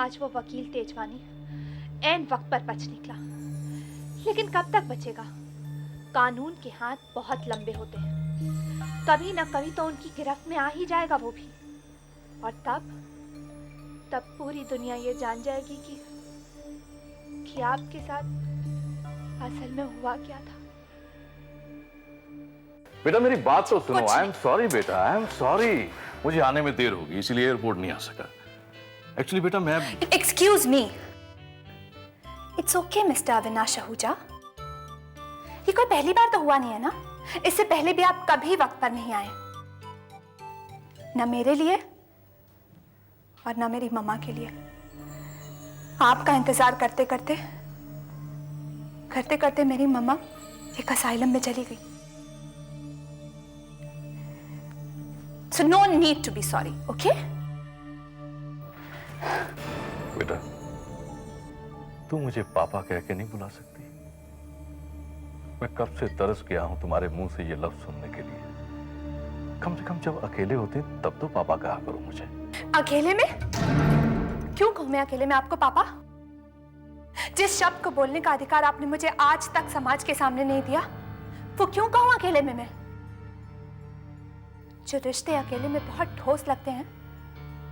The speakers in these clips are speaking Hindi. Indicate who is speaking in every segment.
Speaker 1: आज वो वकील तेजवानी ऐन वक्त पर बच निकला, लेकिन कब तक बचेगा? कानून के हाथ बहुत लंबे होते हैं, कभी न कभी तो उनकी गिरफ्त में आ ही जाएगा वो भी। और तब पूरी दुनिया ये जान जाएगी कि आपके साथ असल में हुआ क्या था।
Speaker 2: बेटा मेरी बात तो सुनो। आई एम सॉरी बेटा, आई एम सॉरी। मुझे आने में देर होगी इसीलिए एयरपोर्ट नहीं आ सका। एक्चुअली बेटा मैं
Speaker 1: excuse me. It's okay mister Avinash Ahuja, ये कोई पहली बार तो हुआ नहीं है ना? इससे पहले भी आप कभी वक्त पर नहीं आए, न मेरे लिए और न मेरी मम्मा के लिए। आपका इंतजार करते करते मेरी मम्मा एक असाइलम में चली गई। So no need to be sorry, okay?
Speaker 2: बेटा तू मुझे पापा कह के नहीं बुला सकती? मैं कब से तरस गया हूं तुम्हारे मुंह से ये लफ्ज सुनने के लिए। कम से कम जब अकेले होते तब तो पापा कहा करो मुझे।
Speaker 1: अकेले में? क्यों कहूं मैं अकेले में आपको पापा? जिस शब्द को बोलने का अधिकार आपने मुझे आज तक समाज के सामने नहीं दिया, वो क्यों कहूं अकेले में मैं? जो रिश्ते अकेले में बहुत ठोस लगते हैं,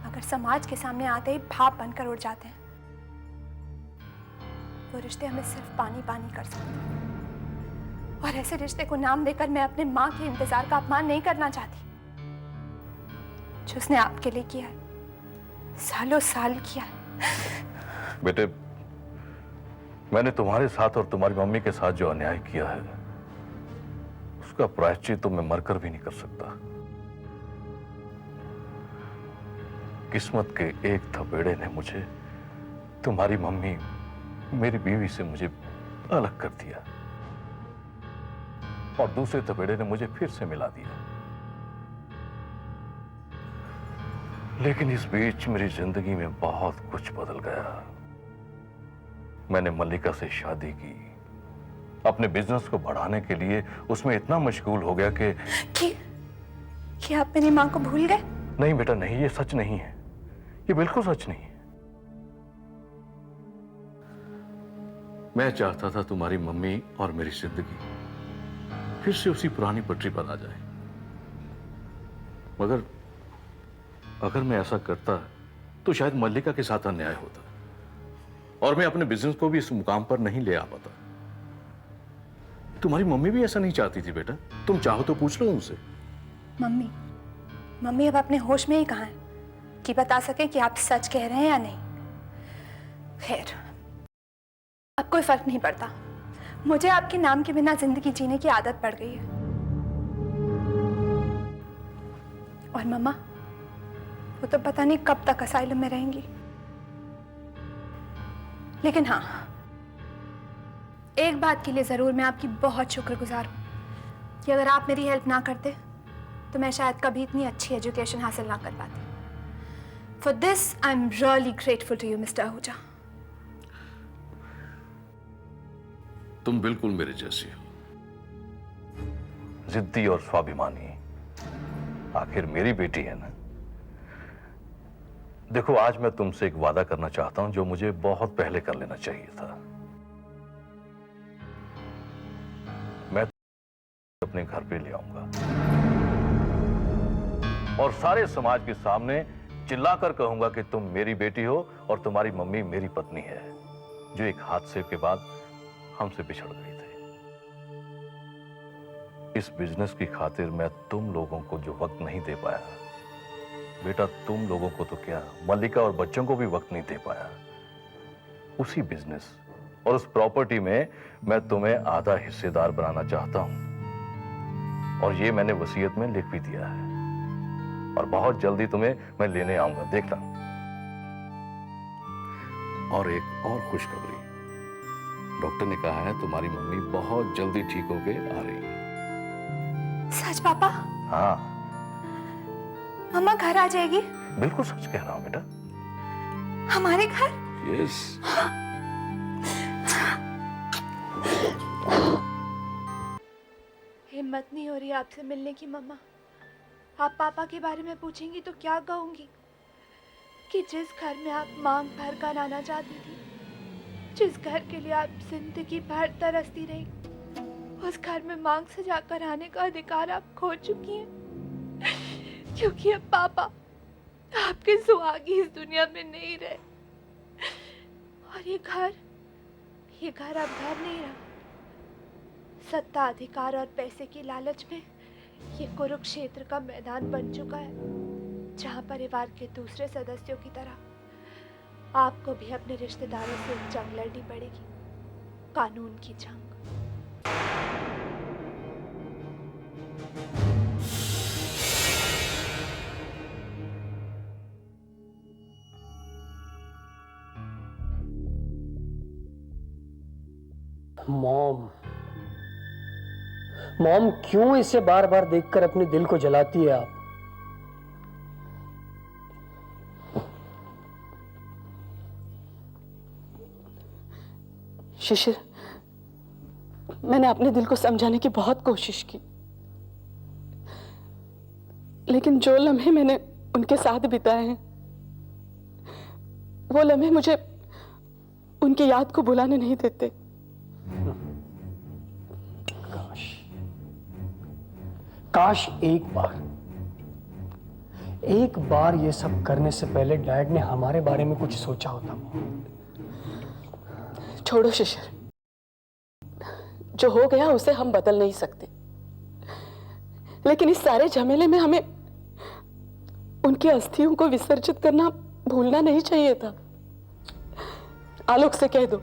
Speaker 1: अगर समाज के सामने आते ही भाप बनकर उड़ जाते हैं। वो रिश्ते हमें सिर्फ पानी पानी कर सकते हैं, और ऐसे रिश्ते को नाम देकर मैं अपने माँ के इंतजार का अपमान नहीं करना चाहती, जो उसने आपके लिए किया है, सालों साल किया है।
Speaker 2: बेटे मैंने तुम्हारे साथ और तुम्हारी मम्मी के साथ जो अन्याय किया है, उसका प्रायश्चित तो मैं मरकर भी नहीं कर सकता। किस्मत के एक थपेड़े ने मुझे, तुम्हारी मम्मी, मेरी बीवी से मुझे अलग कर दिया, और दूसरे थपेड़े ने मुझे फिर से मिला दिया। लेकिन इस बीच मेरी जिंदगी में बहुत कुछ बदल गया। मैंने मल्लिका से शादी की, अपने बिजनेस को बढ़ाने के लिए उसमें इतना मशगूल हो गया
Speaker 1: कि आप मेरी मां को भूल गए?
Speaker 2: नहीं बेटा नहीं, ये सच नहीं है, ये बिल्कुल सच नहीं है। मैं चाहता था तुम्हारी मम्मी और मेरी जिंदगी फिर से उसी पुरानी पटरी पर आ जाए, मगर अगर मैं ऐसा करता तो शायद मल्लिका के साथ अन्याय होता और मैं अपने बिजनेस को भी इस मुकाम पर नहीं ले आ पाता। तुम्हारी मम्मी भी ऐसा नहीं चाहती थी बेटा, तुम चाहो तो पूछ लो उनसे।
Speaker 1: मम्मी अब अपने होश में ही कहां है कि बता सके कि आप सच कह रहे हैं या नहीं। खैर अब कोई फर्क नहीं पड़ता, मुझे आपके नाम के बिना जिंदगी जीने की आदत पड़ गई है। और मम्मा वो तो पता नहीं कब तक असाइलम में रहेंगी। लेकिन हाँ, एक बात के लिए जरूर मैं आपकी बहुत शुक्रगुजार हूं कि अगर आप मेरी हेल्प ना करते तो मैं शायद कभी इतनी अच्छी एजुकेशन हासिल ना कर पाती। For this, I'm really grateful to you, Mr. Ahuja.
Speaker 2: तुम बिल्कुल मेरे जैसी हो, जिद्दी और स्वाभिमानी। आखिर मेरी बेटी है ना। देखो आज मैं तुमसे एक वादा करना चाहता हूं जो मुझे बहुत पहले कर लेना चाहिए था। मैं अपने घर पे ले आऊंगा और सारे समाज के सामने चिल्लाकर कहूंगा कि तुम मेरी बेटी हो और तुम्हारी मम्मी मेरी पत्नी है, जो एक हादसे के बाद हमसे बिछड़ गई थी। इस बिजनेस की खातिर मैं तुम लोगों को जो वक्त नहीं दे पाया, बेटा तुम लोगों को तो क्या, मल्लिका और बच्चों को भी वक्त नहीं दे पाया। उसी बिजनेस और उस प्रॉपर्टी में मैं तुम्हें आधा हिस्सेदार बनाना चाहता हूं, और ये मैंने वसीयत में लिख भी दिया है, और बहुत जल्दी तुम्हें मैं लेने आऊंगा, देखना। और एक और खुशखबरी, डॉक्टर ने कहा है तुम्हारी मम्मी बहुत जल्दी ठीक होके आ रही है।
Speaker 1: सच पापा?
Speaker 2: हाँ
Speaker 1: मम्मा घर आ जाएगी?
Speaker 2: बिल्कुल सच कह रहा हूं बेटा।
Speaker 1: हमारे घर?
Speaker 2: यस।
Speaker 1: हिम्मत नहीं हो रही आपसे मिलने की मम्मा। आप पापा के बारे में पूछेंगी तो क्या कहूंगी? कि जिस घर में आप मांग भर कर आना चाहती थी, जिस घर के लिए आप जिंदगी भर तरसती रही, उस घर में मांग से जाकर आने का अधिकार आप खो चुकी हैं, क्योंकि अब पापा आपके सुहागी इस दुनिया में नहीं रहे। और ये घर अब घर नहीं रहा। सत्ता, अधिकार और पैसे की लालच में ये कुरुक्षेत्र का मैदान बन चुका है, जहां परिवार के दूसरे सदस्यों की तरह आपको भी अपने रिश्तेदारों से एक जंग लड़नी पड़ेगी, कानून की जंग।
Speaker 3: मॉम क्यों इसे बार बार देखकर अपने दिल को जलाती है आप?
Speaker 4: शिशिर, मैंने अपने दिल को समझाने की बहुत कोशिश की, लेकिन जो लम्हे मैंने उनके साथ बिताए हैं, वो लम्हे मुझे उनकी याद को भुलाने नहीं देते।
Speaker 3: काश एक बार ये सब करने से पहले डैड ने हमारे बारे में कुछ सोचा होता।
Speaker 4: छोड़ो शिशिर, जो हो गया उसे हम बदल नहीं सकते, लेकिन इस सारे झमेले में हमें उनकी अस्थियों को विसर्जित करना भूलना नहीं चाहिए था। आलोक से कह दो,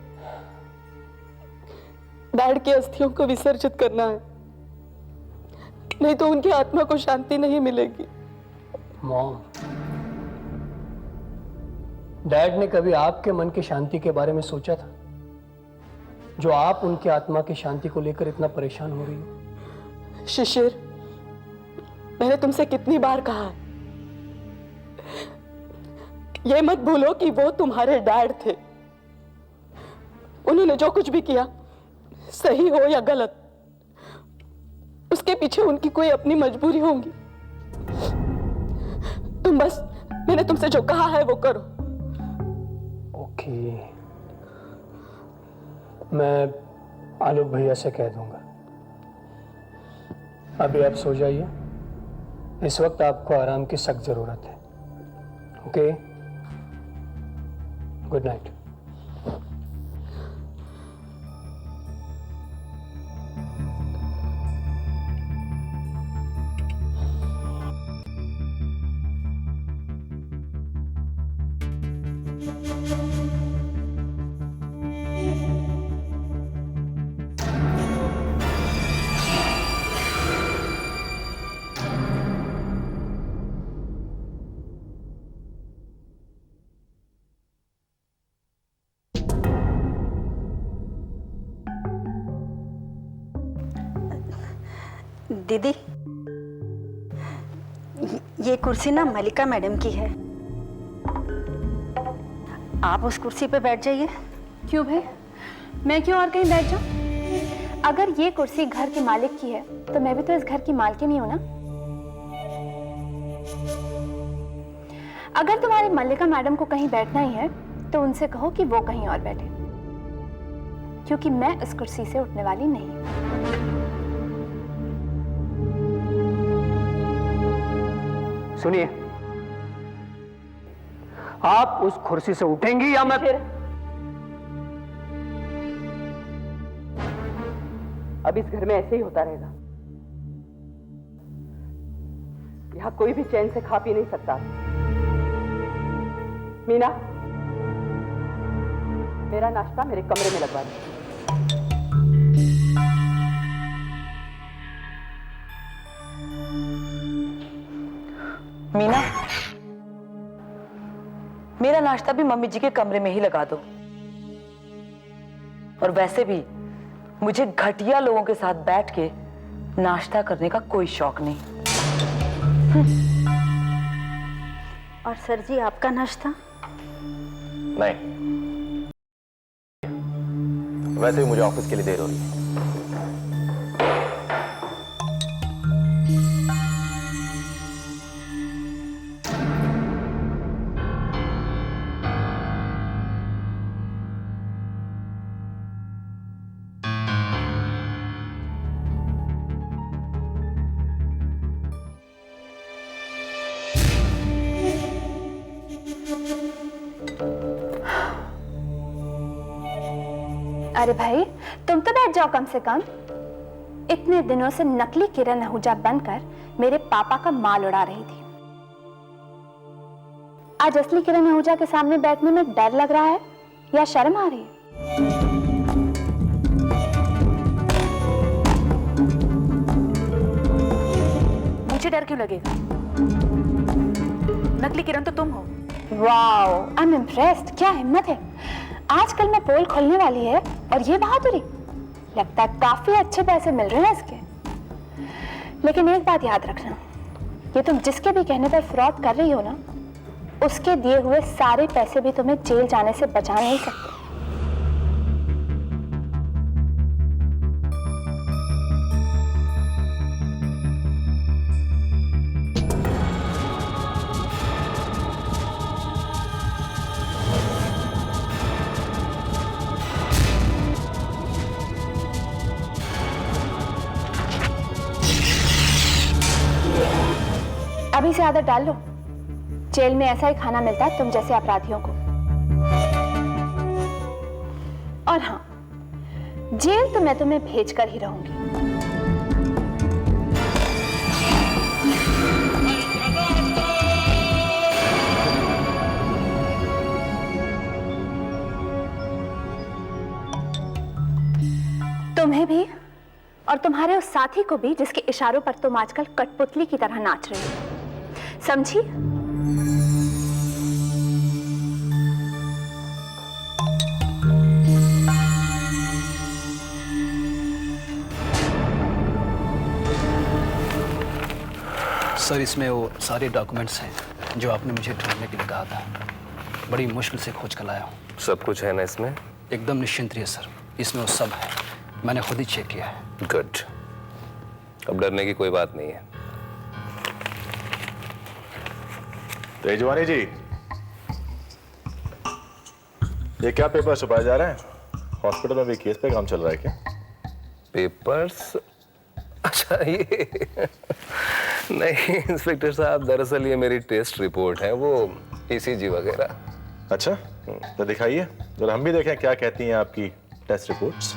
Speaker 4: डैड की अस्थियों को विसर्जित करना है, नहीं तो उनकी आत्मा को शांति नहीं मिलेगी।
Speaker 3: मॉम, डैड ने कभी आपके मन की शांति के बारे में सोचा था, जो आप उनकी आत्मा की शांति को लेकर इतना परेशान हो रही हो?
Speaker 4: शिशिर, मैंने तुमसे कितनी बार कहा है, ये मत भूलो कि वो तुम्हारे डैड थे। उन्होंने जो कुछ भी किया, सही हो या गलत, उसके पीछे उनकी कोई अपनी मजबूरी होगी। तुम बस मैंने तुमसे जो कहा है वो करो।
Speaker 3: ओके, मैं आलोक भैया से कह दूंगा। अभी आप सो जाइए, इस वक्त आपको आराम की सख्त जरूरत है। Okay, good night.
Speaker 5: दीदी, ये कुर्सी ना मलिका मैडम की है, आप उस कुर्सी पे बैठ जाइए।
Speaker 1: क्यों भाई, मैं क्यों और कहीं बैठ जाऊं? अगर ये कुर्सी घर के मालिक की है, तो मैं भी तो इस घर की मालकिन ही हूं ना। अगर तुम्हारी मल्लिका मैडम को कहीं बैठना ही है, तो उनसे कहो कि वो कहीं और बैठे, क्योंकि मैं इस कुर्सी से उठने वाली नहीं हूं।
Speaker 3: सुनिए, आप उस कुर्सी से उठेंगी या मैं?
Speaker 4: फिर अब इस घर में ऐसे ही होता रहेगा। यहां कोई भी चैन से खा पी नहीं सकता। मीना, मेरा नाश्ता मेरे कमरे में लगवा दे। मीना, मेरा नाश्ता भी मम्मी जी के कमरे में ही लगा दो। और वैसे भी मुझे घटिया लोगों के साथ बैठ के नाश्ता करने का कोई शौक नहीं।
Speaker 5: और सर जी, आपका नाश्ता?
Speaker 2: नहीं, वैसे भी मुझे ऑफिस के लिए देर हो रही है।
Speaker 1: अरे भाई तुम तो बैठ जाओ कम से कम। इतने दिनों से नकली किरण आहूजा बनकर मेरे पापा का माल उड़ा रही थी, आज असली किरण आहूजा के सामने बैठने में डर लग रहा है या शर्म आ रही है?
Speaker 6: मुझे डर क्यों लगेगा? नकली किरण तो तुम हो।
Speaker 1: Wow, I am impressed. क्या हिम्मत है। आजकल मैं पोल खोलने वाली है और ये बहादुरी। लगता है काफी अच्छे पैसे मिल रहे हैं इसके। लेकिन एक बात याद रखना, ये तुम जिसके भी कहने पर फ्रॉड कर रही हो ना, उसके दिए हुए सारे पैसे भी तुम्हें जेल जाने से बचा नहीं सकते। अभी से आदत डाल लो। जेल में ऐसा ही खाना मिलता है तुम जैसे अपराधियों को। और हाँ, जेल तो मैं तुम्हें भेज कर ही रहूंगी। तुम्हें भी और तुम्हारे उस साथी को भी जिसके इशारों पर तुम आजकल कठपुतली की तरह नाच रही हो, समझी?
Speaker 3: सर, इसमें वो सारे डॉक्यूमेंट्स हैं जो आपने मुझे ढूंढने के लिए कहा था। बड़ी मुश्किल से खोज कर लाया हूँ।
Speaker 7: सब कुछ है ना इसमें?
Speaker 3: एकदम निश्चिंत रहिए सर, इसमें वो सब है। मैंने खुद ही चेक किया है।
Speaker 7: गुड, अब डरने की कोई बात नहीं है।
Speaker 2: तेजवानी जी, ये क्या पेपर छुपाया जा रहा है? हॉस्पिटल में भी केस पे काम चल रहा है क्या?
Speaker 7: पेपर्स? अच्छा ये नहीं इंस्पेक्टर साहब, दरअसल ये मेरी टेस्ट रिपोर्ट है, वो ECG वगैरह।
Speaker 2: अच्छा, तो दिखाइए जरा, हम भी देखें क्या कहती हैं आपकी टेस्ट रिपोर्ट्स।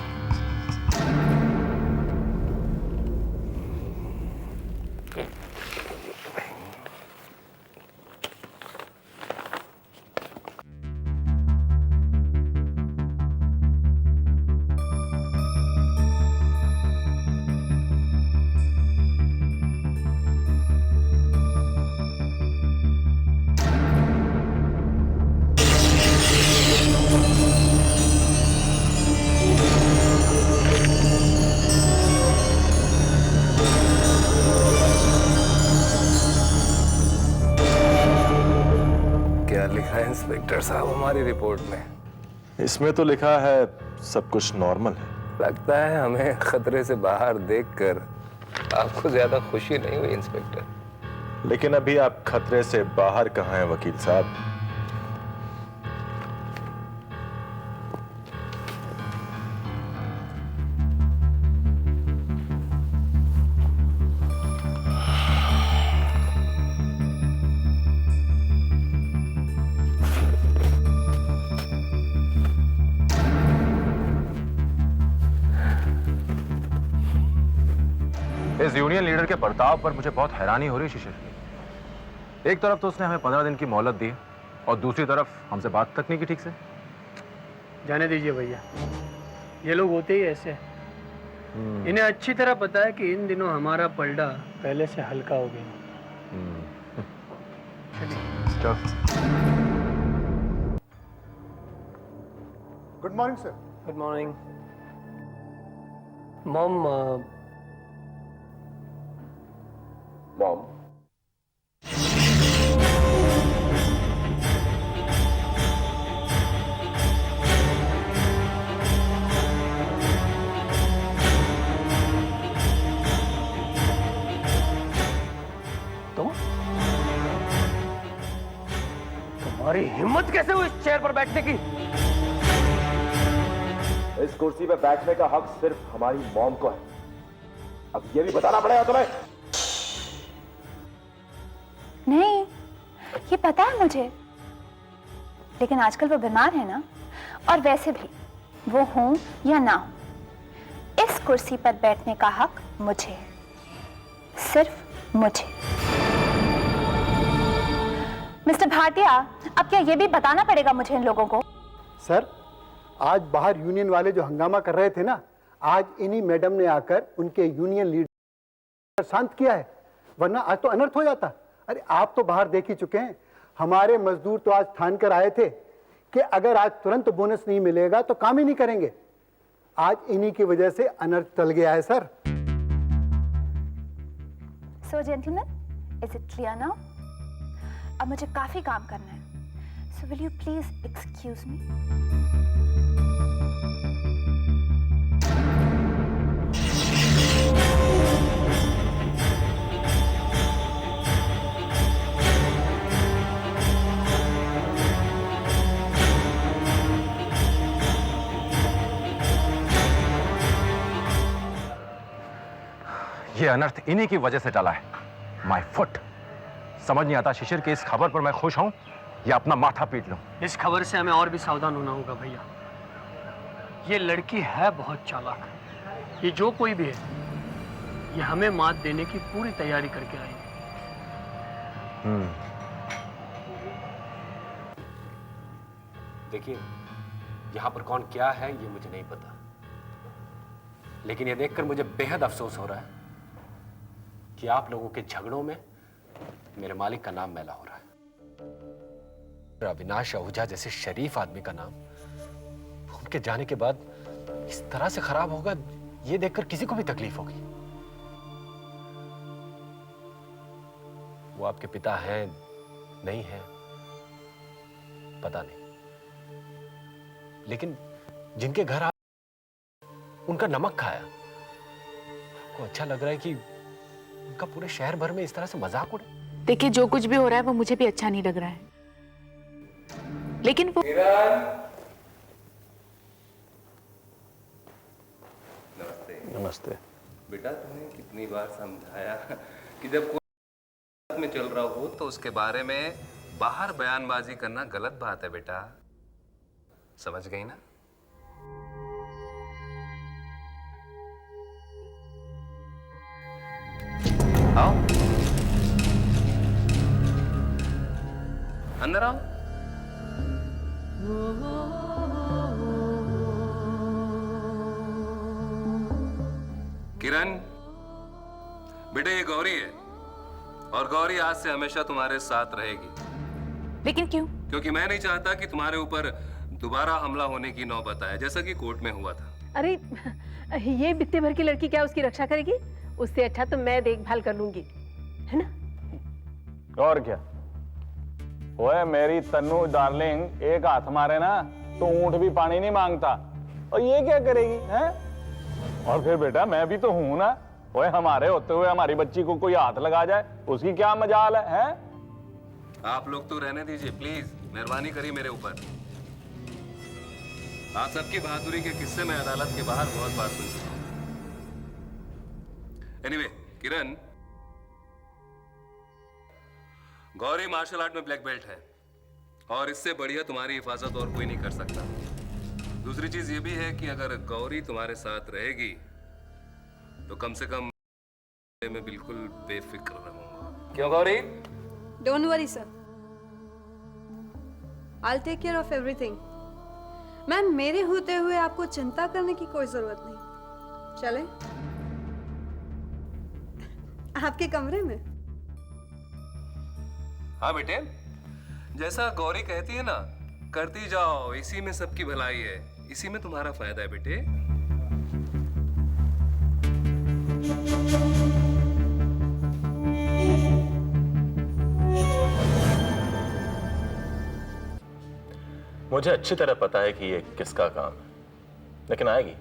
Speaker 7: लिखा है इंस्पेक्टर साहब हमारी रिपोर्ट में?
Speaker 2: इसमें तो लिखा है सब कुछ नॉर्मल है।
Speaker 7: लगता है हमें खतरे से बाहर देखकर आपको ज्यादा खुशी नहीं हुई इंस्पेक्टर।
Speaker 2: लेकिन अभी आप खतरे से बाहर कहाँ हैं वकील साहब?
Speaker 8: इस यूनियन लीडर के बर्ताव पर मुझे बहुत हैरानी हो रही है शिशिर जी। एक तरफ तो उसने हमें 15 दिन की मोहलत दी और दूसरी तरफ हमसे बात तक नहीं की ठीक से।
Speaker 3: जाने दीजिए भैया, ये लोग होते ही ऐसे हैं। इन्हें अच्छी तरह पता है कि इन दिनों हमारा पलड़ा पहले से हल्का हो गया।
Speaker 8: चल।
Speaker 9: Good morning sir.
Speaker 3: Good morning. Mom,
Speaker 2: mom,
Speaker 3: तुम्हारी हिम्मत कैसे हुई इस चेयर पर बैठने की?
Speaker 2: इस कुर्सी पे बैठने का हक सिर्फ हमारी मॉम को है। अब ये भी बताना पड़ेगा तुम्हें?
Speaker 1: नहीं, ये पता है मुझे, लेकिन आजकल वो बीमार है ना, और वैसे भी वो हूं या ना हूं, इस कुर्सी पर बैठने का हक मुझे है, सिर्फ मुझे। मिस्टर भाटिया, अब क्या ये भी बताना पड़ेगा मुझे इन लोगों को?
Speaker 9: सर, आज बाहर यूनियन वाले जो हंगामा कर रहे थे ना, आज इन्हीं मैडम ने आकर उनके यूनियन लीडर शांत किया है, वरना आज तो अनर्थ हो जाता। अरे आप तो बाहर देख ही चुके हैं, हमारे मजदूर तो आज ठान कर आए थे कि अगर आज तुरंत बोनस नहीं मिलेगा तो काम ही नहीं करेंगे। आज इन्हीं की वजह से अनर्थ टल गया है sir.
Speaker 1: So gentleman, is it clear now? अब मुझे काफी काम करना है, so will you please excuse me?
Speaker 8: ये अनर्थ इन्हीं की वजह से टला है। My foot. समझ नहीं आता शिशिर की इस खबर पर मैं खुश हूं या अपना माथा पीट लूं।
Speaker 3: इस खबर से हमें और भी सावधान होना होगा भैया। ये लड़की है बहुत चालाक। ये जो कोई भी है, ये हमें मात देने की पूरी तैयारी करके आई है।
Speaker 10: देखिए, यहाँ पर कौन क्या है ये मुझे नहीं पता, लेकिन ये देखकर मुझे बेहद अफसोस हो रहा है कि आप लोगों के झगड़ों में मेरे मालिक का नाम मैला हो रहा है। अविनाश आहूजा जैसे शरीफ आदमी का नाम उनके जाने के बाद इस तरह से खराब होगा, ये देखकर किसी को भी तकलीफ होगी। वो आपके पिता हैं नहीं हैं पता नहीं, लेकिन जिनके घर आप उनका नमक खाया, आपको अच्छा लग रहा है कि उनका पूरे शहर भर में इस तरह से मजाक उड़े?
Speaker 6: देखिए, जो कुछ भी हो रहा है वो मुझे भी अच्छा नहीं लग रहा है, लेकिन वो
Speaker 2: नमस्ते।
Speaker 7: बेटा, तुम्हें कितनी बार समझाया कि जब कोई में चल रहा हो तो उसके बारे में बाहर बयानबाजी करना गलत बात है बेटा, समझ गई ना? आओ अंदर आओ। किरण, बेटा ये गौरी है और गौरी आज से हमेशा तुम्हारे साथ रहेगी।
Speaker 6: लेकिन क्यों?
Speaker 7: क्योंकि मैं नहीं चाहता कि तुम्हारे ऊपर दोबारा हमला होने की नौबत आए, जैसा कि कोर्ट में हुआ था।
Speaker 11: अरे ये बित्ते भर की लड़की क्या उसकी रक्षा करेगी? उससे अच्छा तो मैं देखभाल कर लूंगी, है ना?
Speaker 12: और क्या? ओए मेरी तन्नू डार्लिंग, एक हाथ मारे ना तो ऊंट भी पानी नहीं मांगता, और ये क्या करेगी हैं? और फिर बेटा मैं भी तो हूं ना। ओए हमारे होते हुए हमारी बच्ची को कोई हाथ लगा जाए, उसकी क्या मजाल है?
Speaker 7: आप लोग तो रहने दीजिए प्लीज, मेहरबानी करिए मेरे ऊपर। आप सबकी बहादुरी के किस्से में अदालत के बाहर बहुत बार सुन चुका हूं। एनीवे, किरण, गौरी मार्शल आर्ट में ब्लैक बेल्ट है और इससे बढ़िया तुम्हारी हिफाजत और कोई नहीं कर सकता। दूसरी चीज ये भी है कि अगर गौरी तुम्हारे साथ रहेगी तो कम से कम मैं बिल्कुल बेफिक्र रहूंगा। क्यों Gauri?
Speaker 13: Don't worry sir, I'll take care of everything. Ma'am, मेरे होते हुए आपको चिंता करने की कोई जरूरत नहीं। चले आपके कमरे में।
Speaker 7: हाँ बेटे, जैसा गौरी कहती है ना, करती जाओ, इसी में सबकी भलाई है, इसी में तुम्हारा फायदा है बेटे।
Speaker 2: मुझे अच्छी तरह पता है कि ये किसका काम है, लेकिन आएगी,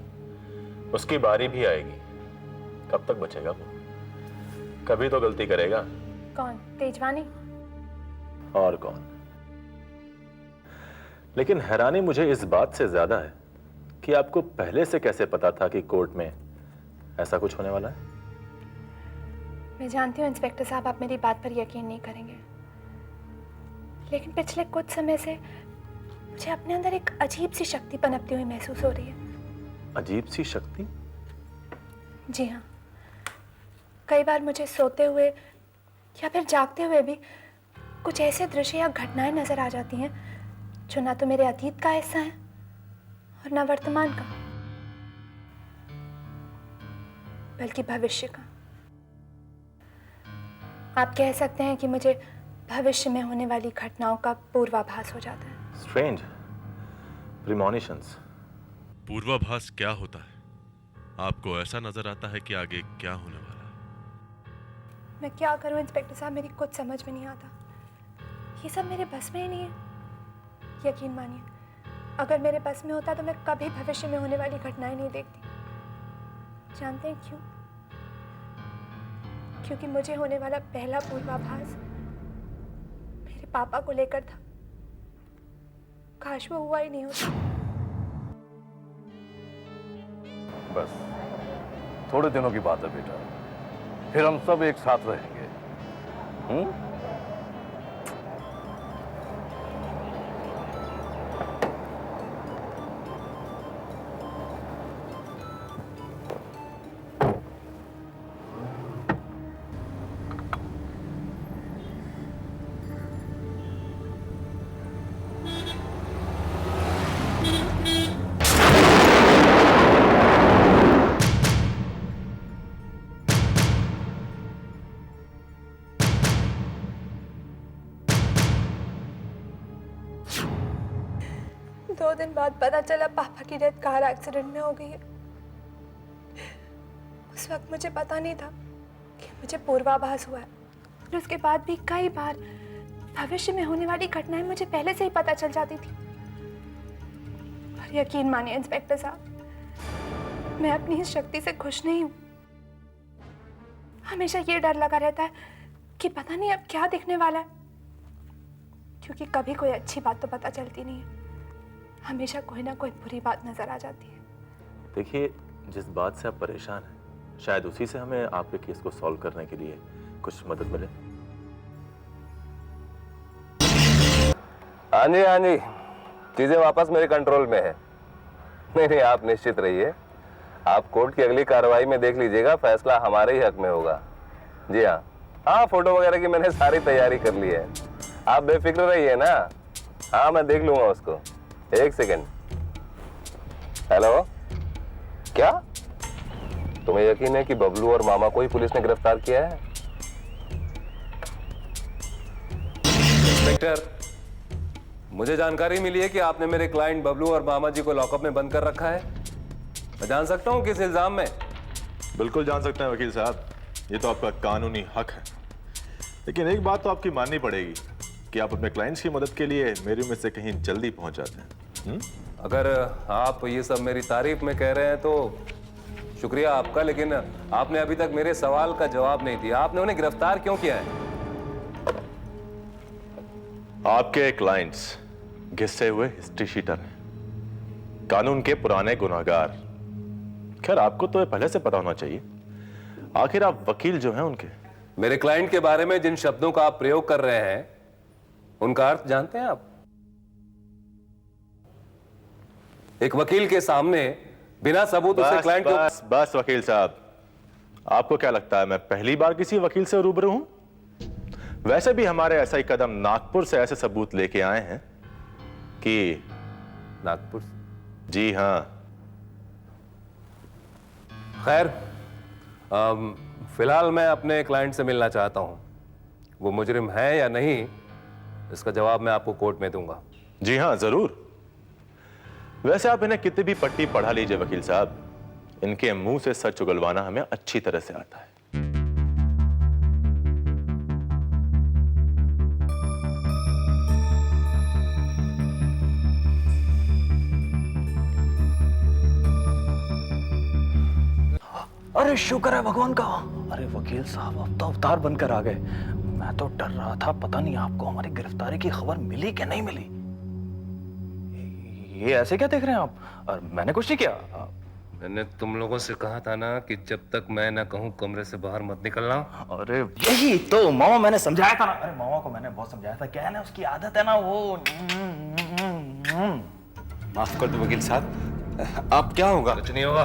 Speaker 2: उसकी बारी भी आएगी। कब तक बचेगा वो? कभी तो गलती करेगा।
Speaker 1: कौन? तेजवानी?
Speaker 2: और कौन? लेकिन हैरानी मुझे इस बात से ज्यादा है कि आपको पहले से कैसे पता था कि कोर्ट में ऐसा कुछ होने वाला है?
Speaker 1: मैं जानती हूँ इंस्पेक्टर साहब, आप मेरी बात पर यकीन नहीं करेंगे, लेकिन पिछले कुछ समय से मुझे अपने अंदर एक अजीब सी शक्ति पनपती हुई महसूस हो रही है।
Speaker 2: अजीब सी शक्ति?
Speaker 1: जी हाँ, कई बार मुझे सोते हुए या फिर जागते हुए भी कुछ ऐसे दृश्य या घटनाएं नजर आ जाती हैं जो ना तो मेरे अतीत का हिस्सा है और ना वर्तमान का, बल्कि भविष्य का। आप कह सकते हैं कि मुझे भविष्य में होने वाली घटनाओं का पूर्वाभास हो जाता है।
Speaker 8: स्ट्रेंज प्रीमोनिशंस।
Speaker 14: पूर्वाभास क्या होता है? आपको ऐसा नजर आता है कि आगे क्या होने वाला है?
Speaker 1: मैं क्या करूं इंस्पेक्टर साहब, मेरी कुछ समझ में नहीं आता। ये सब मेरे बस में ही नहीं है। यकीन मानिए, अगर मेरे बस में होता तो मैं कभी भविष्य में होने वाली घटनाएं नहीं देखती। जानते हैं क्यों? क्योंकि मुझे होने वाला पहला पूर्वाभास मेरे पापा को लेकर था। काश वो हुआ ही नहीं होता।
Speaker 2: बस थोड़े दिनों की बात है बेटा, फिर हम सब एक साथ रहेंगे।
Speaker 1: दो दिन बाद पता चला पापा की डेथ कार एक्सीडेंट में हो गई है। उस वक्त मुझे पता नहीं था कि मुझे पूर्वाभास हुआ है, और उसके बाद भी कई बार भविष्य में होने वाली घटनाएं मुझे पहले से ही पता चल जाती थी। और यकीन मानिए इंस्पेक्टर साहब, मैं अपनी इस शक्ति से खुश नहीं हूं। हमेशा ये डर लगा रहता है कि पता नहीं अब क्या दिखने वाला है, क्योंकि कभी कोई अच्छी बात तो पता चलती नहीं है, हमेशा कोई ना कोई बुरी बात नजर आ जाती है।
Speaker 8: देखिए, जिस बात से आप परेशान हैं, शायद उसी से हमें आपके केस को सॉल्व करने के लिए कुछ मदद मिले।
Speaker 7: हाँ जी, चीजें वापस मेरे कंट्रोल में है। नहीं, आप निश्चित रहिए, आप कोर्ट की अगली कार्रवाई में देख लीजिएगा, फैसला हमारे ही हक में होगा। जी हाँ, फोटो वगैरह की मैंने सारी तैयारी कर ली है, आप बेफिक्र रहिए ना। हाँ, मैं देख लूंगा उसको। एक सेकेंड। हेलो, क्या तुम्हें यकीन है कि बबलू और मामा को ही पुलिस ने गिरफ्तार किया है? इंस्पेक्टर, मुझे जानकारी मिली है कि आपने मेरे क्लाइंट बबलू और मामा जी को लॉकअप में बंद कर रखा है। मैं जान सकता हूं किस इल्जाम में?
Speaker 15: बिल्कुल जान सकते हैं वकील साहब, ये तो आपका कानूनी हक है। लेकिन एक बात तो आपकी माननी पड़ेगी कि आप अपने क्लाइंट्स की मदद के लिए मेरी उम्मीद से कहीं जल्दी पहुंच जाते हैं।
Speaker 7: अगर आप ये सब मेरी तारीफ में कह रहे हैं तो शुक्रिया आपका, लेकिन आपने अभी तक मेरे सवाल का जवाब नहीं दिया। आपने उन्हें गिरफ्तार क्यों किया है?
Speaker 15: आपके क्लाइंट्स घिसे हुए हिस्ट्री शीटर हैं, कानून के पुराने गुनाहगार। खैर, आपको तो ये पहले से पता होना चाहिए, आखिर आप वकील जो हैं उनके।
Speaker 7: मेरे क्लाइंट के बारे में जिन शब्दों का आप प्रयोग कर रहे हैं उनका अर्थ जानते हैं आप? एक वकील के सामने बिना सबूत उसके क्लाइंट को।
Speaker 15: बस वकील साहब, आपको क्या लगता है मैं पहली बार किसी वकील से रूबरू हूं? वैसे भी हमारे ऐसा ही कदम नागपुर से ऐसे सबूत लेके आए हैं कि।
Speaker 7: नागपुर?
Speaker 15: जी हाँ।
Speaker 7: खैर, फिलहाल मैं अपने क्लाइंट से मिलना चाहता हूं। वो मुजरिम है या नहीं, इसका जवाब मैं आपको कोर्ट में दूंगा।
Speaker 15: जी हाँ, जरूर। वैसे आप इन्हें कितनी भी पट्टी पढ़ा लीजिए वकील साहब, इनके मुंह से सच उगलवाना हमें अच्छी तरह से आता है।
Speaker 16: अरे शुक्र है भगवान का। अरे वकील साहब, अब तो अवतार बनकर आ गए। मैं तो डर रहा था, पता नहीं आपको हमारी गिरफ्तारी की खबर मिली कि नहीं मिली। ये ऐसे क्या देख रहे हैं आप? और मैंने कुछ नहीं किया।
Speaker 7: मैंने तुम लोगों से कहा था ना कि जब तक मैं ना कहूं कमरे से बाहर मत निकलना।
Speaker 16: अरे यही तो मामा मैंने समझाया था ना। अरे मामा को मैंने बहुत समझाया था, क्या है ना, उसकी आदत है ना वो
Speaker 10: माफ कर दो वकील साहब, अब क्या होगा?
Speaker 7: कुछ नहीं होगा।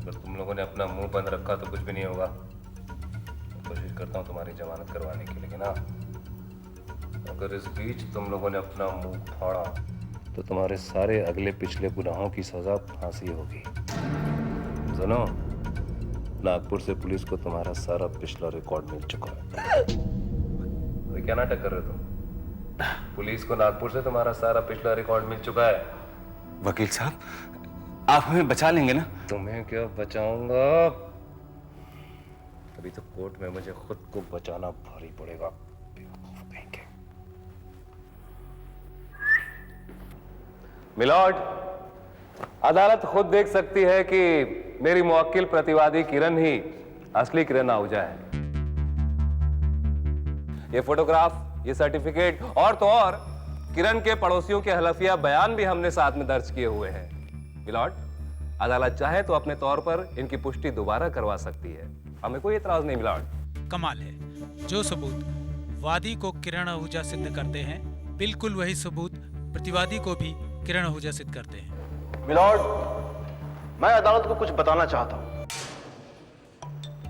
Speaker 7: अगर तुम लोगों ने अपना मुंह बंद रखा तो कुछ भी नहीं होगा। मैं कोशिश करता हूँ तुम्हारी जमानत करवाने की, लेकिन हाँ, अगर इस बीच तुम लोगों ने अपना मुंह फाड़ा तो तुम्हारे सारे अगले पिछले गुनाहों की सजा फांसी होगी। सुनो, नागपुर से पुलिस को तुम्हारा सारा पिछला रिकॉर्ड मिल चुका है। अरे क्या नाटक कर रहे हो तुम? पुलिस को नागपुर से तुम्हारा सारा पिछला रिकॉर्ड मिल चुका है।
Speaker 10: वकील साहब, आप हमें बचा लेंगे ना?
Speaker 7: तुम्हें क्या बचाऊंगा? अभी तो कोर्ट में मुझे खुद को बचाना भारी पड़ेगा। मिलॉर्ड, अदालत खुद देख सकती है कि मेरी मुवक्किल प्रतिवादी किरण ही असली किरण आहूजा है। ये फोटोग्राफ, ये सर्टिफिकेट और तो और किरण के पड़ोसियों के हलफिया बयान भी हमने साथ में दर्ज किए हुए हैं। मिलॉर्ड, अदालत चाहे तो अपने तौर पर इनकी पुष्टि दोबारा करवा सकती है। हमें कोई एतराज नहीं मिलॉर्ड।
Speaker 17: कमाल है, जो सबूत वादी को किरण आहूजा सिद्ध करते हैं, बिल्कुल वही सबूत प्रतिवादी को भी किरण आहूजा सिद्ध करते हैं।
Speaker 16: मिलॉर्ड, मैं अदालत को कुछ बताना चाहता हूं।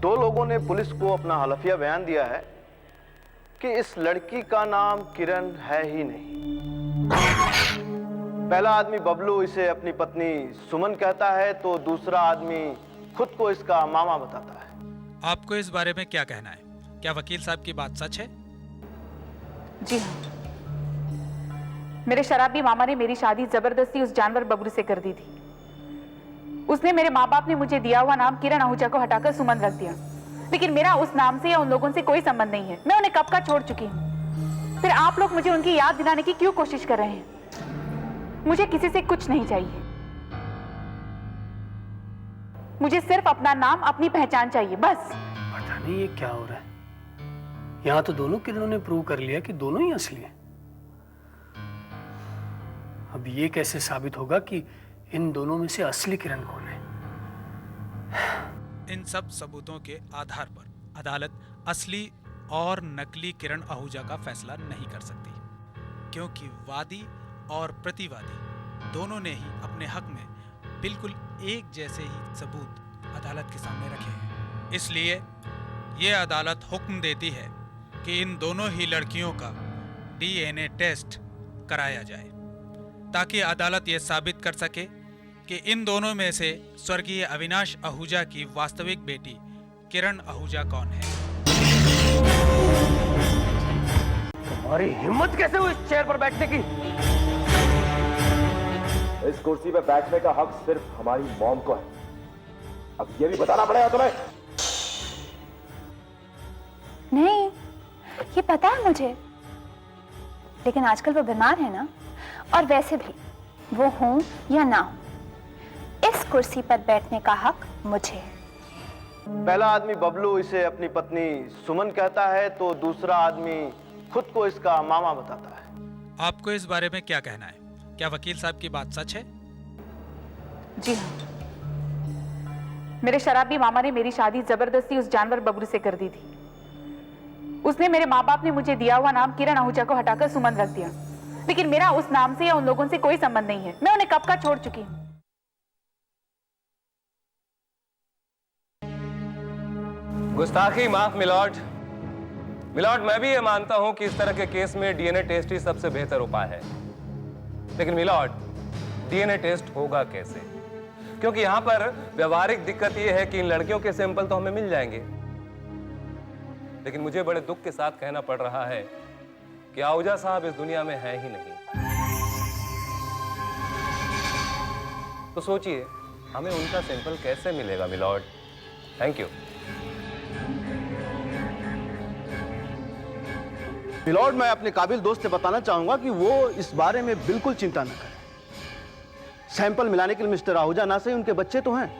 Speaker 16: दो लोगों ने पुलिस को अपना हलफिया बयान दिया है कि इस लड़की का नाम किरण है ही नहीं। पहला आदमी बबलू इसे अपनी पत्नी सुमन कहता है, तो दूसरा आदमी खुद को इसका मामा बताता है।
Speaker 17: आपको इस बारे में क्या कहना है? क्या वकील साहब की बात सच है?
Speaker 6: जी हाँ, मेरे शराबी मामा ने मेरी शादी जबरदस्ती उस जानवर बबलू से कर दी थी। उसने मेरे माँ बाप ने मुझे दिया हुआ नाम किरण आहूजा को हटाकर सुमन रख दिया, लेकिन मेरा उस नाम से या उन लोगों से कोई संबंध नहीं है। मैं उन्हें कब का छोड़ चुकी हूँ। फिर आप लोग मुझे उनकी याद दिलाने की क्यों कोशिश कर रहे हैं? मुझे किसी से कुछ नहीं चाहिए। मुझे सिर्फ अपना नाम, अपनी पहचान चाहिए, बस।
Speaker 3: पता नहीं ये क्या हो रहा है। यहाँ तो दोनों किरणों ने प्रूव कर लिया कि दोनों ही असली हैं। अब ये कैसे साबित होगा कि इन दोनों में से असली किरण कौन है?
Speaker 17: इन सब सबूतों के आधार पर अदालत असली और नकली किरण आहूजा का फैसला नहीं कर सकती, क्योंकि वादी और प्रतिवादी दोनों ने ही अपने हक में बिल्कुल एक जैसे ही सबूत अदालत के सामने रखे हैं। इसलिए ये अदालत हुक्म देती है कि इन दोनों ही लड़कियों का DNA टेस्ट कराया जाए, ताकि अदालत ये साबित कर सके कि इन दोनों में से स्वर्गीय अविनाश आहूजा की वास्तविक बेटी किरण आहूजा कौन है।
Speaker 16: तुम्हारी हिम्मत कैसे हुई इस चेयर पर बैठने की?
Speaker 8: इस कुर्सी पे बैठने का हक सिर्फ हमारी मॉम को है। अब ये भी बताना पड़ेगा तुम्हें।
Speaker 1: नहीं, ये पता है मुझे, लेकिन आजकल वो बीमार है ना, और वैसे भी वो हूं या ना हूं, इस कुर्सी पर बैठने का हक मुझे है।
Speaker 16: पहला आदमी बबलू इसे अपनी पत्नी सुमन कहता है, तो दूसरा आदमी खुद को इसका मामा बताता है।
Speaker 17: आपको इस बारे में क्या कहना है? क्या वकील साहब की बात सच है?
Speaker 6: जी हाँ, मेरे शराबी मामा ने मेरी शादी जबरदस्ती उस जानवर बबलू से कर दी थी। उसने मेरे माँ बाप ने मुझे दिया हुआ नाम किरण आहूजा को हटाकर सुमन रख दिया, लेकिन मेरा उस नाम से या उन लोगों से कोई संबंध नहीं है। मैं उन्हें कब का छोड़ चुकी हूँ।
Speaker 7: गुस्ताखी माफ मिलॉर्ड। मिलॉर्ड, मैं भी ये मानता हूं कि इस तरह के केस में DNA टेस्ट ही सबसे बेहतर उपाय है, लेकिन मिलॉर्ड, DNA टेस्ट होगा कैसे? क्योंकि यहां पर व्यवहारिक दिक्कत यह है कि इन लड़कियों के सैंपल तो हमें मिल जाएंगे, लेकिन मुझे बड़े दुख के साथ कहना पड़ रहा है कि आहूजा साहब इस दुनिया में है ही नहीं। तो सोचिए, हमें उनका सैंपल कैसे मिलेगा मिलॉर्ड? Thank you.
Speaker 16: मिलॉर्ड, मैं अपने काबिल दोस्त से बताना चाहूंगा कि वो इस बारे में बिल्कुल चिंता न करें। सैंपल मिलाने के लिए मिस्टर आहूजा ना सही, उनके बच्चे तो हैं,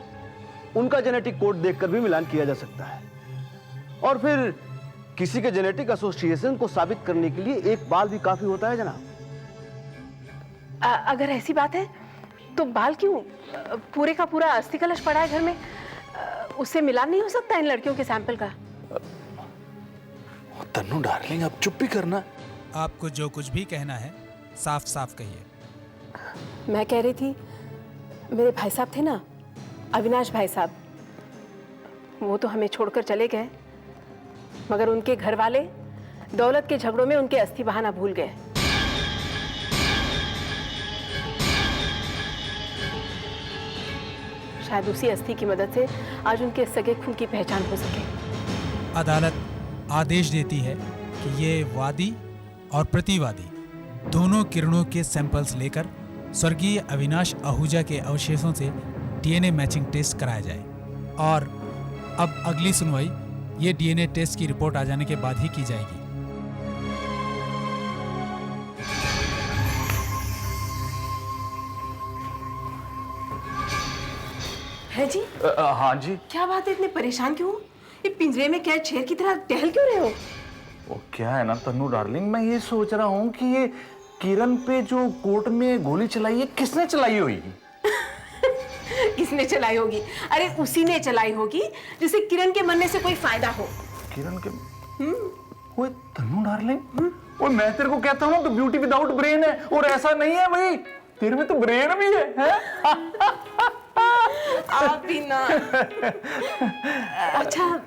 Speaker 16: उनका जेनेटिक कोड देखकर भी मिलान किया जा सकता है। और फिर किसी के जेनेटिक एसोसिएशन को साबित करने के लिए एक बाल भी काफी होता है जनाब।
Speaker 11: अगर ऐसी बात है तो बाल क्यों? पूरे का पूरा अस्थि कलश पड़ा है घर में, उससे मिलान नहीं हो सकता इन लड़कियों के सैंपल का?
Speaker 16: तन्नू डार्लिंग, अब चुप भी करना।
Speaker 17: आपको जो कुछ भी कहना है साफ साफ कहिए।
Speaker 4: मैं कह रही थी, मेरे भाई साहब थे ना, अविनाश भाई साहब, वो तो हमें छोड़कर चले गए, मगर उनके घर वाले दौलत के झगड़ों में उनके अस्थि बहाना भूल गए। शायद उसी अस्थि की मदद से आज उनके सगे खून की पहचान हो सके।
Speaker 17: अदालत आदेश देती है कि ये वादी और प्रतिवादी दोनों किरणों के सैंपल्स लेकर स्वर्गीय अविनाश आहूजा के अवशेषों से डीएनए मैचिंग टेस्ट कराया जाए, और अब अगली सुनवाई ये डीएनए टेस्ट की रिपोर्ट आ जाने के बाद ही की जाएगी।
Speaker 4: है जी?
Speaker 8: हाँ जी।
Speaker 4: क्या बात है, इतने परेशान क्यों? ये पिंजरे में कैद शेर की तरह टहल क्यों रहे हो?
Speaker 8: वो क्या है ना तन्नू डार्लिंग, मैं ये सोच रहा हूँ कि ये किरण पे जो कोर्ट में गोली चलाई है, किसने चलाई होगी?
Speaker 4: किसने चलाई होगी? अरे उसी ने चलाई होगी जिसे किरण के मरने से कोई फायदा हो।
Speaker 8: किरण के? ओए तन्नू डार्लिंग, ओए मैं तेरे को कहता हूँ तो ब्यूटी विदाउट ब्रेन है, और ऐसा नहीं है भाई, तेरे में तो ब्रेन भी है?
Speaker 4: आप भी ना। अच्छा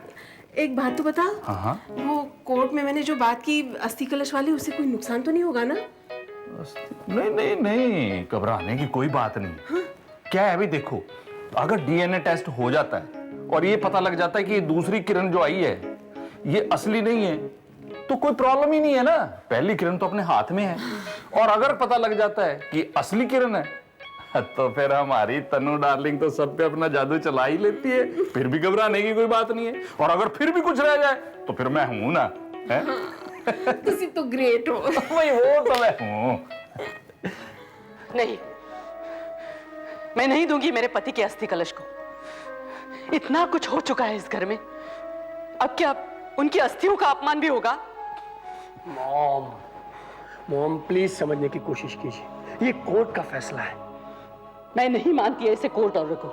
Speaker 4: एक बात तो बता।
Speaker 8: हाँ।
Speaker 4: वो कोर्ट में मैंने जो बात की अस्थि कलश वाली, उससे कोई नुकसान तो नहीं होगा ना?
Speaker 8: नहीं नहीं नहीं, घबराने की कोई बात नहीं। हाँ? क्या है अभी देखो, अगर डीएनए टेस्ट हो जाता है और ये पता लग जाता है कि दूसरी किरण जो आई है ये असली नहीं है, तो कोई प्रॉब्लम ही नहीं है ना। पहली किरण तो अपने हाथ में है, और अगर पता लग जाता है कि असली किरण है तो फिर हमारी तन्नू डार्लिंग तो सब पे अपना जादू चला ही लेती है, फिर भी घबराने की कोई बात नहीं है। और अगर फिर भी कुछ रह जाए तो फिर मैं हूं ना, है?
Speaker 4: तुसी तो ग्रेट हो।
Speaker 8: वही वो तो मैं हूं।
Speaker 4: नहीं, मैं नहीं दूंगी मेरे पति के अस्थि कलश को। इतना कुछ हो चुका है इस घर में, अब क्या उनकी अस्थियों का अपमान भी होगा?
Speaker 3: मॉम प्लीज समझने की कोशिश कीजिए, ये कोर्ट का फैसला है।
Speaker 4: मैं नहीं मानती ऐसे कोर्ट ऑर्डर को।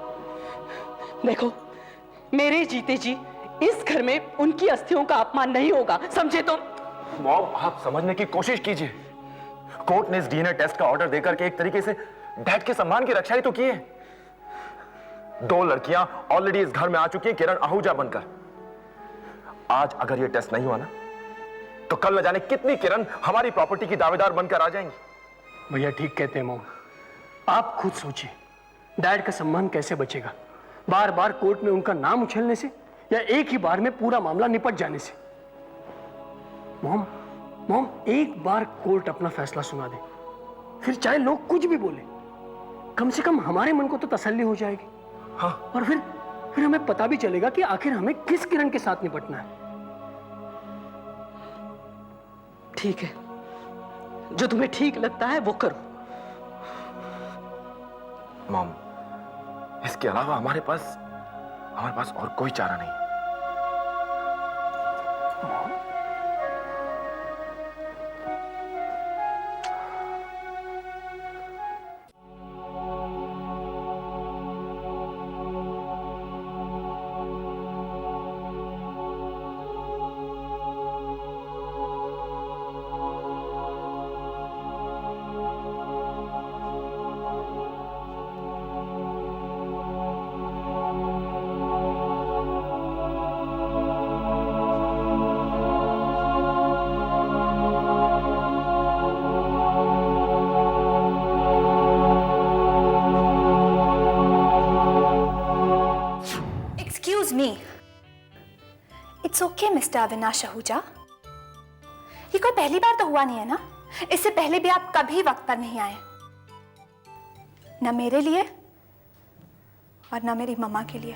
Speaker 4: देखो, मेरे जीते जी इस घर में उनकी अस्थियों का अपमान नहीं होगा, समझे तुम?
Speaker 8: मॉम आप समझने की कोशिश कीजिए, कोर्ट ने इस डीएनए टेस्ट का ऑर्डर देकर के एक तरीके से डैड के सम्मान की रक्षा ही तो की है। 2 लड़कियां ऑलरेडी इस घर में आ चुकी हैं किरण आहूजा बनकर। आज अगर ये टेस्ट नहीं हुआ ना, तो कल न जाने कितनी किरण हमारी प्रॉपर्टी की दावेदार बनकर आ जाएंगी।
Speaker 3: भैया ठीक कहते हैं मॉम, आप खुद सोचिए डैड का सम्मान कैसे बचेगा, बार बार कोर्ट में उनका नाम उछलने से, या एक ही बार में पूरा मामला निपट जाने से। मॉम एक बार कोर्ट अपना फैसला सुना दे, फिर चाहे लोग कुछ भी बोले, कम से कम हमारे मन को तो तसल्ली हो जाएगी। हाँ। और फिर हमें पता भी चलेगा कि आखिर हमें किस किरण के साथ निपटना है।
Speaker 4: ठीक है, जो तुम्हें ठीक लगता है वो करो।
Speaker 8: मॉम, इसके अलावा हमारे पास और कोई चारा नहीं।
Speaker 1: It's okay mister Avinash Ahuja, ये कोई पहली बार तो हुआ नहीं है ना? इससे पहले भी आप कभी वक्त पर नहीं आए, न मेरे लिए और न मेरी मम्मा के लिए।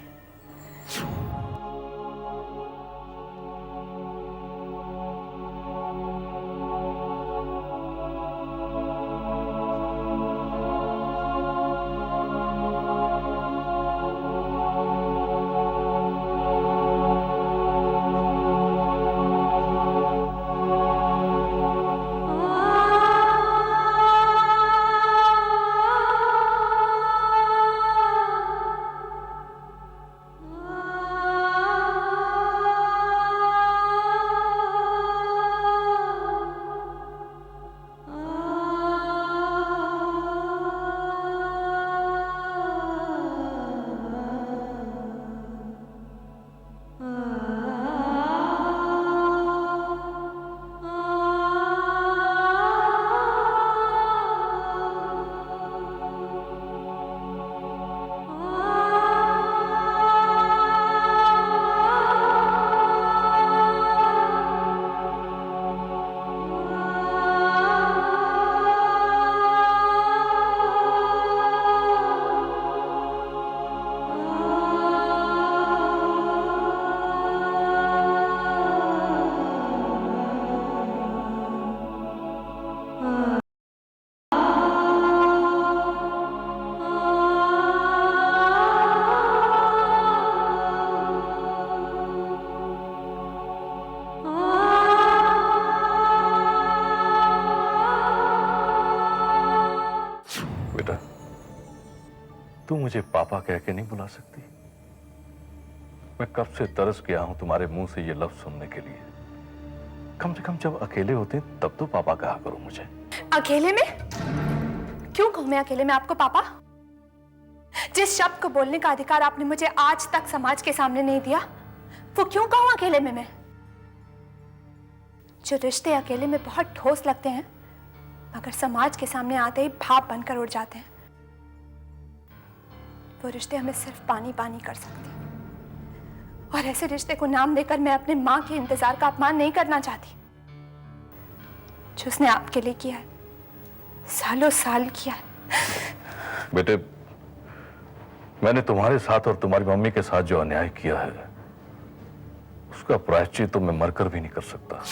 Speaker 2: तू मुझे पापा कह के नहीं बुला सकती? मैं कब से तरस गया हूं तुम्हारे मुंह से ये लफ्ज सुनने के लिए। कम से कम जब अकेले होते तब तो पापा कहा करो मुझे।
Speaker 1: अकेले में? क्यों कहूं मैं अकेले में आपको पापा? जिस शब्द को बोलने का अधिकार आपने मुझे आज तक समाज के सामने नहीं दिया, वो क्यों कहूं अकेले में मैं? जो रिश्ते अकेले में बहुत ठोस लगते हैं, मगर समाज के सामने आते ही भाप बनकर उड़ जाते हैं, वो रिश्ते हमें सिर्फ पानी पानी कर सकते हैं। और ऐसे रिश्ते को नाम देकर मैं अपने माँ के इंतजार का अपमान नहीं करना चाहती, जो उसने आपके लिए किया है, सालों साल किया है।
Speaker 2: बेटे, मैंने तुम्हारे साथ और तुम्हारी मम्मी के साथ जो अन्याय किया है, उसका प्रायश्चित तो मैं मरकर भी नहीं कर सकता।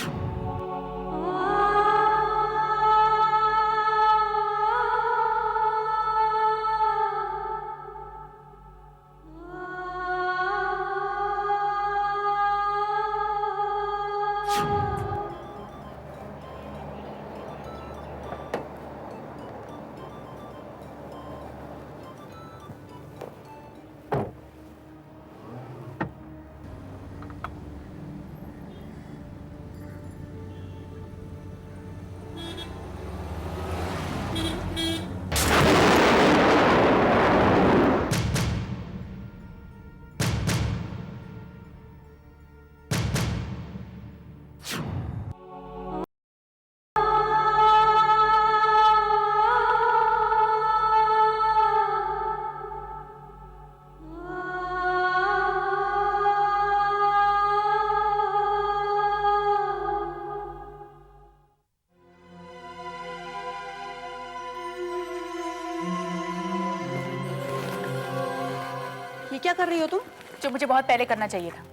Speaker 6: ये क्या कर रही हो तुम? जो मुझे बहुत पहले करना चाहिए था।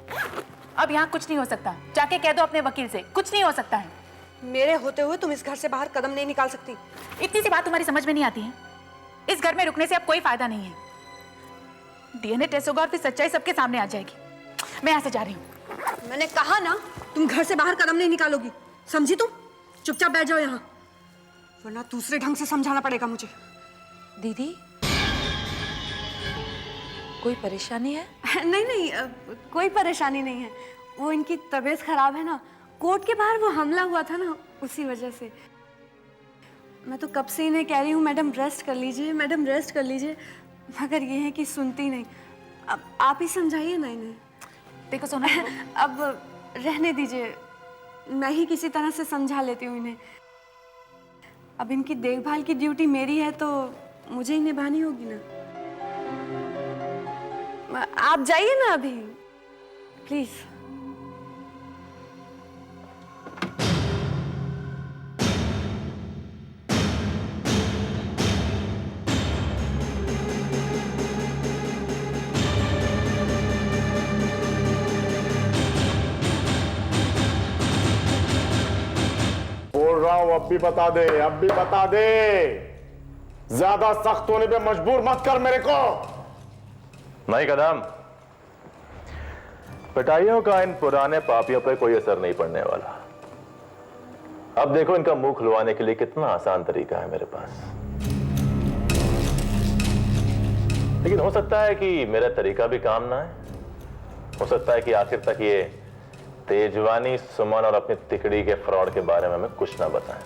Speaker 6: अब यहाँ कुछ नहीं हो सकता। जाके कह दो अपने वकील से, कुछ नहीं हो सकता है।
Speaker 13: मेरे होते हुए तुम इस घर से बाहर कदम नहीं निकाल सकती।
Speaker 6: इतनी सी बात तुम्हारी समझ में नहीं आती है? इस घर में रुकने से अब कोई फायदा नहीं है। डीएनए टेस्ट होगा और फिर सच्चाई सबके सामने आ जाएगी। मैं यहाँ से जा रही हूँ।
Speaker 13: मैंने कहा ना, तुम घर से बाहर कदम नहीं निकालोगी, समझी तुम? चुपचाप बैठ जाओ यहाँ, वरना दूसरे ढंग से समझाना पड़ेगा मुझे।
Speaker 18: दीदी, कोई परेशानी है?
Speaker 13: नहीं नहीं, कोई परेशानी नहीं है। वो इनकी तबीयत खराब है ना, कोर्ट के बाहर वो हमला हुआ था ना, उसी वजह से। मैं तो कब से इन्हें कह रही हूँ मैडम रेस्ट कर लीजिए, मैडम रेस्ट कर लीजिए, मगर ये है कि सुनती नहीं। अब आप ही समझाइए ना इन्हें।
Speaker 6: देखो सोना,
Speaker 13: अब रहने दीजिए, मैं ही किसी तरह से समझा लेती हूँ इन्हें। अब इनकी देखभाल की ड्यूटी मेरी है तो मुझे ही निभानी होगी ना। आप जाइए ना अभी, प्लीज।
Speaker 12: बोल रहा हूं, अब भी बता दे, अब भी बता दे। ज्यादा सख्त होने पे मजबूर मत कर मेरे को।
Speaker 15: नहीं कदम, पिटाइयों का इन पुराने पापियों पर कोई असर नहीं पड़ने वाला। अब देखो, इनका मुंह खुलवाने के लिए कितना आसान तरीका है मेरे पास। लेकिन हो सकता है कि मेरा तरीका भी काम ना है। हो सकता है कि आखिर तक ये तेजवानी, सुमन और अपनी तिकड़ी के फ्रॉड के बारे में हमें कुछ ना बताएं।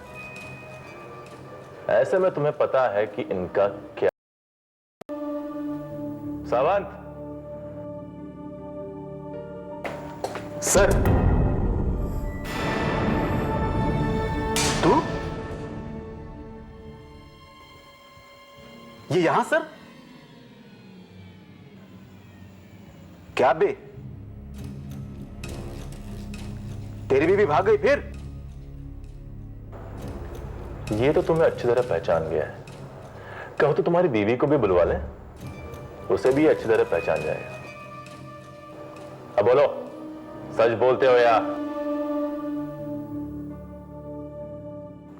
Speaker 15: ऐसे में तुम्हें पता है कि इनका क्या। सावंत
Speaker 16: सर, तू ये यहां सर? क्या बे, तेरी बीवी भाग गई फिर?
Speaker 15: ये तो तुम्हें अच्छी तरह पहचान गया है। कहो तो तुम्हारी बीवी को भी बुलवा लें, उसे भी अच्छी तरह पहचान जाएगा। अब बोलो, सच बोलते हो या?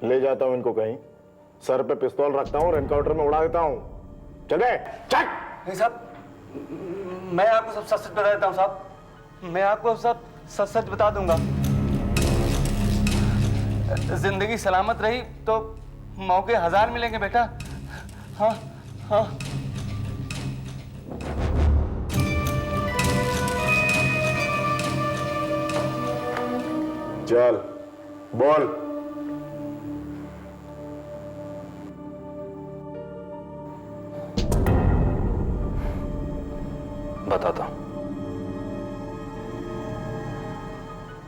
Speaker 12: ले जाता हूं इनको कहीं, सर पे पिस्तौल रखता हूं और एनकाउंटर में उड़ा देता हूं। चले चल।
Speaker 3: नहीं साहब, मैं आपको सब सच सच बता देता हूं साहब, मैं आपको सब सच सच बता दूंगा। जिंदगी सलामत रही तो मौके 1000 मिलेंगे बेटा। हाँ हाँ।
Speaker 12: चल बोल।
Speaker 19: बताता हूं।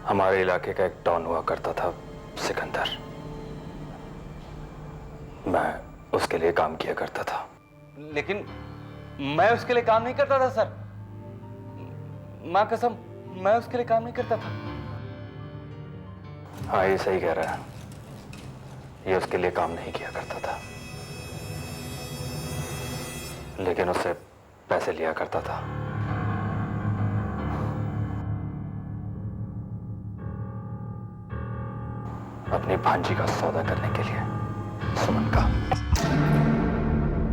Speaker 19: हमारे इलाके का एक डॉन हुआ करता था, सिकंदर। मैं उसके लिए काम किया करता था।
Speaker 20: लेकिन मैं उसके लिए काम नहीं करता था सर। मां कसम, मैं उसके लिए काम नहीं करता था।
Speaker 19: हाँ, ये सही कह रहा है। ये उसके लिए काम नहीं किया करता था, लेकिन उससे पैसे लिया करता था। अपनी भांजी का सौदा करने के लिए, सुमन का।